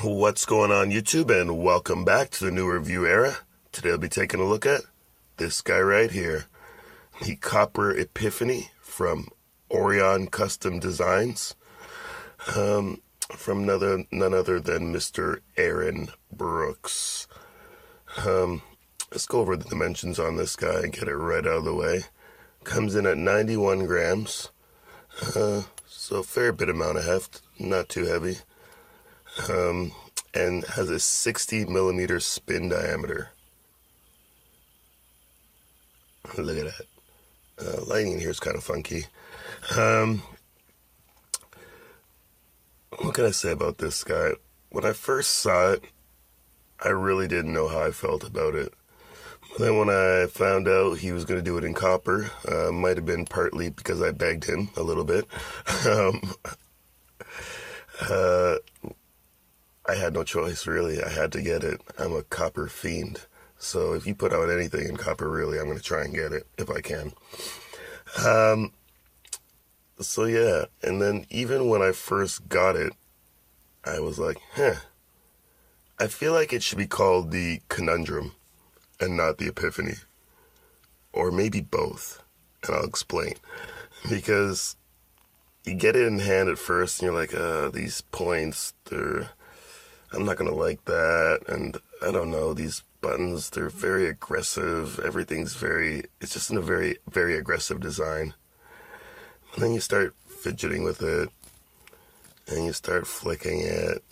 What's going on YouTube, and welcome back to the new review era. Today I'll be taking a look at this guy right here, the Copper Epiphany from Orion Custom Designs, from none other than Mr. Aaron Brooks. Let's go over the dimensions on this guy and get it right out of the way. Comes in at 91 grams, so a fair bit amount of heft, not too heavy. And has a 60 millimeter spin diameter. Look at that. Lighting in here is kind of funky. What can I say about this guy? When I first saw it, I really didn't know how I felt about it. But then when I found out he was going to do it in copper, might have been partly because I begged him a little bit. I had no choice, really. I had to get it. I'm a copper fiend. So if you put out anything in copper, really, I'm going to try and get it if I can. So yeah, and then even when I first got it, I was like, I feel like it should be called the Conundrum and not the Epiphany. Or maybe both. And I'll explain. Because you get it in hand at first and you're like, these points, I'm not going to like that, and I don't know, these buttons, they're very aggressive, it's just in a very, very aggressive design. And then you start fidgeting with it, and you start flicking it,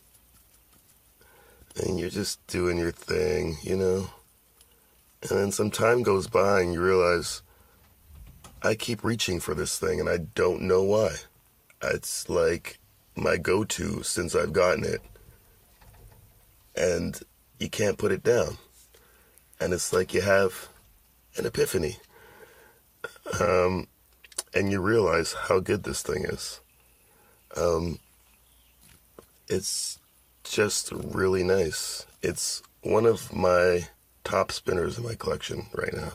and you're just doing your thing, you know? And then some time goes by, and you realize, I keep reaching for this thing, and I don't know why. It's like my go-to since I've gotten it. And you can't put it down. And it's like you have an epiphany. And you realize how good this thing is. It's just really nice. It's one of my top spinners in my collection right now.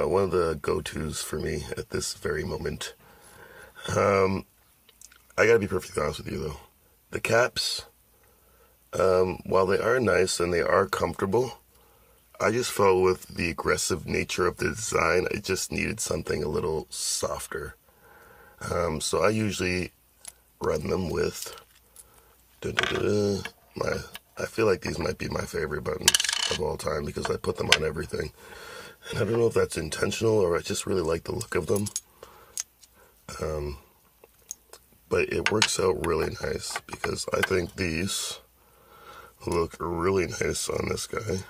One of the go-tos for me at this very moment. I gotta be perfectly honest with you though. The caps, while they are nice and they are comfortable, I just felt with the aggressive nature of the design, I just needed something a little softer. So I usually run them with, I feel like these might be my favorite buttons of all time because I put them on everything. And I don't know if that's intentional or I just really like the look of them. But it works out really nice because I think these look really nice on this guy.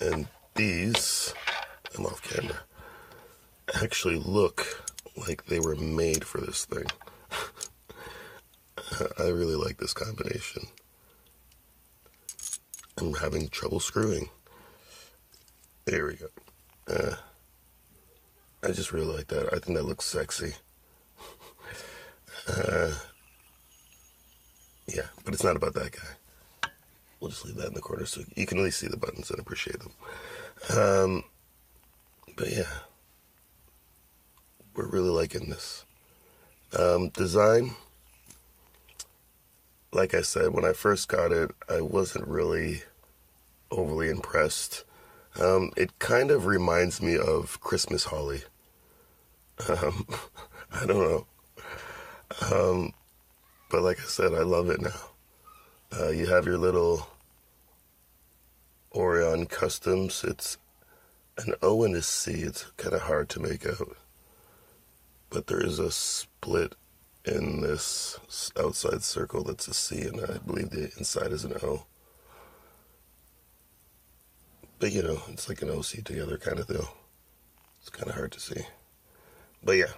And these, I'm off camera, actually look like they were made for this thing. I really like this combination. I'm having trouble screwing. There we go. I just really like that. I think that looks sexy. Yeah, but it's not about that guy. We'll just leave that in the corner so you can at least see the buttons and appreciate them. But yeah, we're really liking this. Design, like I said, when I first got it, I wasn't really overly impressed. It kind of reminds me of Christmas holly. I don't know. But like I said, I love it now. You have your little Orion Customs. It's an O and a C. It's kind of hard to make out. But there is a split in this outside circle that's a C, and I believe the inside is an O. But you know, it's like an OC together kind of deal. It's kind of hard to see. But yeah,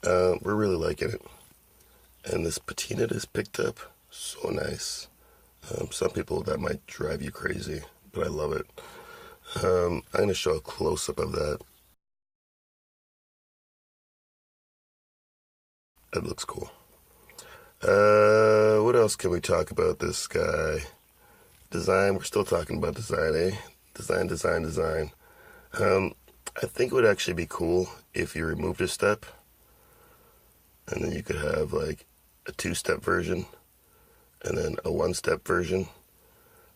we're really liking it. And this patina is picked up so nice. Some people that might drive you crazy, but I love it. I'm going to show a close-up of that. That looks cool. What else can we talk about this guy? Design, we're still talking about design, eh? Design. I think it would actually be cool if you removed a step. And then you could have like a two-step version and then a one-step version.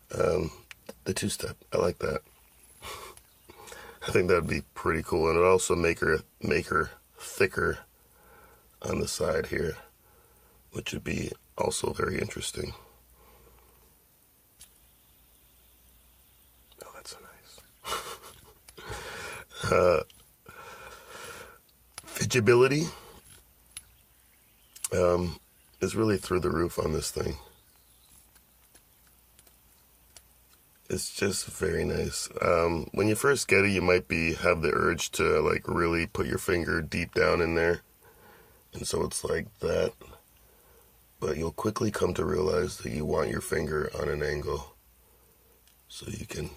The two-step, I like that. I think that'd be pretty cool, and it'd also make her thicker on the side here, which would be also very interesting. Oh, that's so nice. Fidgeability is really through the roof on this thing. It's just very nice. When you first get it, you might have the urge to like really put your finger deep down in there, and so it's like that. But you'll quickly come to realize that you want your finger on an angle, so you can.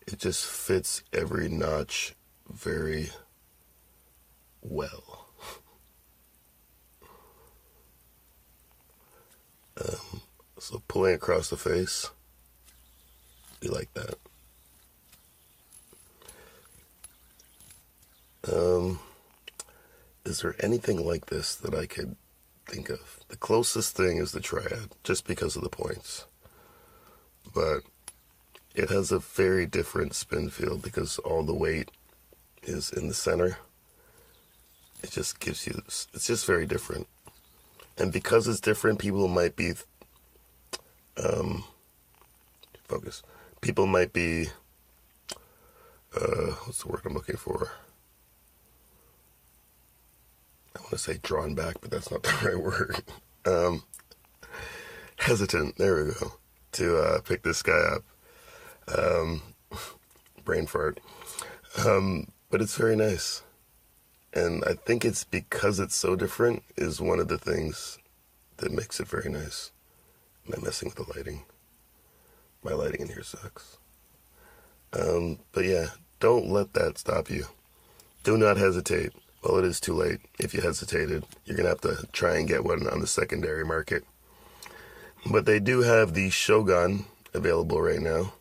It just fits every notch very well. So pulling across the face, be like that. Is there anything like this that I could think of? The closest thing is the Triad, just because of the points. But it has a very different spin field because all the weight is in the center. It just gives you, it's just very different. And because it's different, people might be, focus. People might be, what's the word I'm looking for? I want to say drawn back, but that's not the right word. Hesitant, there we go, to pick this guy up. Brain fart. But it's very nice. And I think it's because it's so different is one of the things that makes it very nice. Am I messing with the lighting? My lighting in here sucks. But yeah, don't let that stop you. Do not hesitate. Well, it is too late. If you hesitated, you're going to have to try and get one on the secondary market. But they do have the Shogun available right now,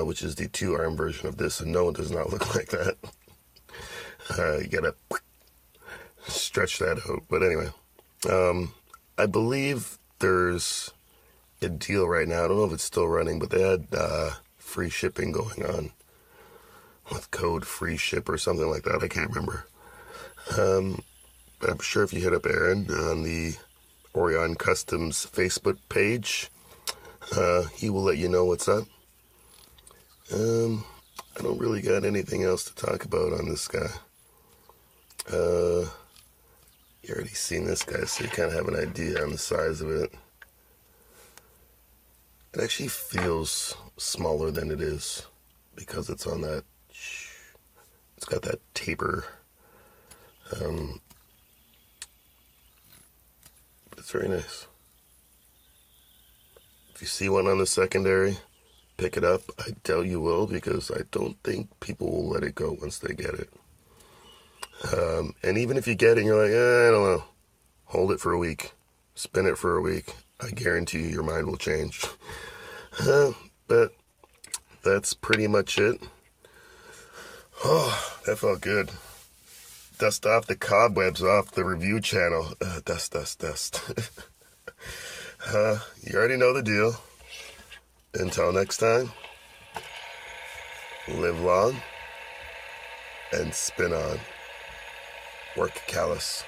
which is the 2-arm version of this, and no, it does not look like that. You got to stretch that out. But anyway, I believe there's a deal right now. I don't know if it's still running, but they had free shipping going on with code free ship or something like that. I can't remember. But I'm sure if you hit up Aaron on the Orions Customs Facebook page, he will let you know what's up. I don't really got anything else to talk about on this guy. You already seen this guy, so you kind of have an idea on the size of it. It actually feels smaller than it is because it's on that, it's got that taper. It's very nice. If you see one on the secondary, pick it up. I doubt you will, because I don't think people will let it go once they get it. And even if you get it and you're like, I don't know, hold it for a week, spin it for a week. I guarantee you your mind will change. But that's pretty much it. Oh, that felt good. Dust off the cobwebs off the review channel. Dust. You already know the deal. Until next time, live long and spin on. Work callous.